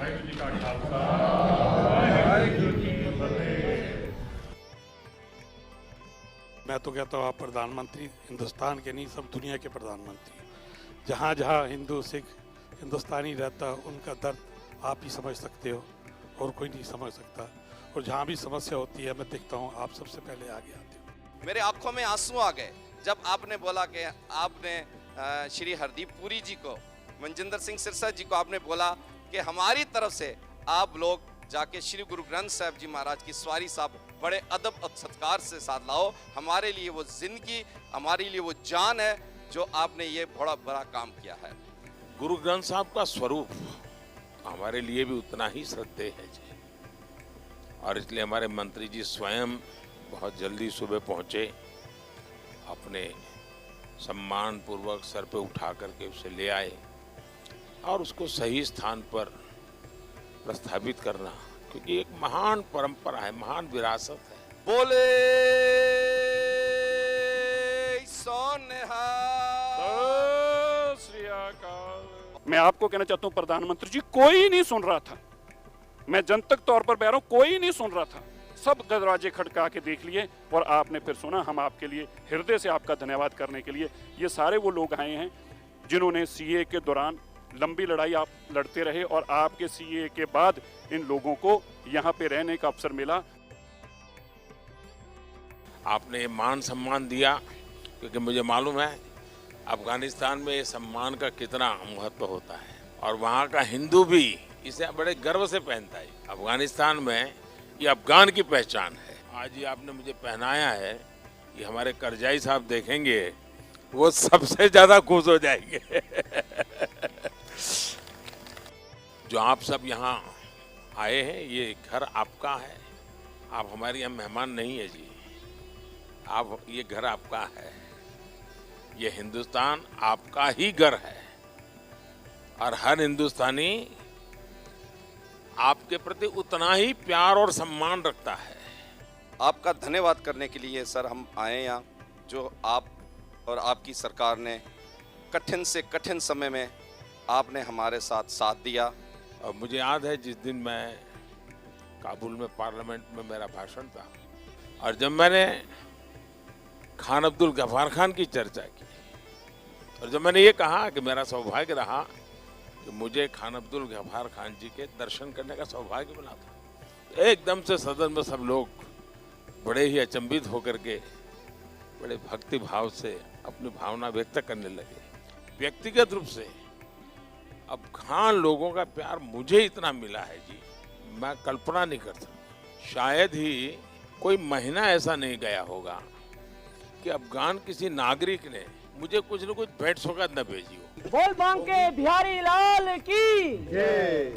वाहिगुरू जी का खालसा, वाहिगुरू जी की फतेह। मैं तो कहता हूँ आप प्रधानमंत्री हिंदुस्तान के नहीं, सब दुनिया के प्रधानमंत्री। जहाँ जहाँ हिंदू सिख हिंदुस्तानी रहता उनका दर्द आप ही समझ सकते हो और कोई नहीं समझ सकता। और जहाँ भी समस्या होती है मैं देखता हूँ आप सबसे पहले आगे आते हो। मेरे आंखों में आंसू आ गए जब आपने बोला कि आपने श्री हरदीप पुरी जी को, मनजिंदर सिंह सिरसा जी को आपने बोला कि हमारी तरफ से आप लोग जाके श्री गुरु ग्रंथ साहब जी महाराज की सवारी साहब बड़े अदब और सत्कार से साथ लाओ। हमारे लिए वो जिंदगी, हमारे लिए वो जान है जो आपने ये बड़ा बड़ा काम किया है। गुरु ग्रंथ साहब का स्वरूप हमारे लिए भी उतना ही श्रद्धेय है जी, और इसलिए हमारे मंत्री जी स्वयं बहुत जल्दी सुबह पहुंचे, अपने सम्मान पूर्वक सर पे उठा करके उसे ले आए और उसको सही स्थान पर प्रस्थापित करना, क्योंकि एक महान परंपरा है, महान विरासत है। बोले सोनेहा श्री अकाल। मैं आपको कहना चाहता हूं प्रधानमंत्री जी, कोई नहीं सुन रहा था। मैं जनतक तौर पर बह रहा हूं, कोई नहीं सुन रहा था। सब दरवाजे खटका के देख लिए और आपने फिर सुना। हम आपके लिए हृदय से आपका धन्यवाद करने के लिए, ये सारे वो लोग आए हैं जिन्होंने सीए के दौरान लंबी लड़ाई आप लड़ते रहे और आपके सीए के बाद इन लोगों को यहाँ पे रहने का अवसर मिला। आपने मान सम्मान दिया, क्योंकि मुझे मालूम है अफगानिस्तान में ये सम्मान का कितना महत्व होता है, और वहाँ का हिंदू भी इसे बड़े गर्व से पहनता है। अफगानिस्तान में ये अफगान की पहचान है। आज ये आपने मुझे पहनाया है, ये हमारे करजाई साहब देखेंगे वो सबसे ज्यादा खुश हो जाएंगे। जो आप सब यहाँ आए हैं, ये घर आपका है। आप हमारे यहाँ मेहमान नहीं है जी, आप, ये घर आपका है। ये हिंदुस्तान आपका ही घर है, और हर हिंदुस्तानी आपके प्रति उतना ही प्यार और सम्मान रखता है। आपका धन्यवाद करने के लिए सर हम आए यहाँ, जो आप और आपकी सरकार ने कठिन से कठिन समय में आपने हमारे साथ दिया। और मुझे याद है जिस दिन मैं काबुल में पार्लियामेंट में मेरा भाषण था, और जब मैंने खान अब्दुल गफ्फार खान की चर्चा की, और जब मैंने ये कहा कि मेरा सौभाग्य रहा कि मुझे खान अब्दुल गफ्फार खान जी के दर्शन करने का सौभाग्य मिला था, तो एकदम से सदन में सब लोग बड़े ही अचंभित होकर के बड़े भक्ति भाव से अपनी भावना व्यक्त करने लगे। व्यक्तिगत रूप से अफगान लोगों का प्यार मुझे इतना मिला है जी, मैं कल्पना नहीं कर सकता। शायद ही कोई महीना ऐसा नहीं गया होगा कि अफगान किसी नागरिक ने मुझे कुछ न कुछ भेंट सौगात न भेजी हो। बोल बांके बिहारी लाल की जय।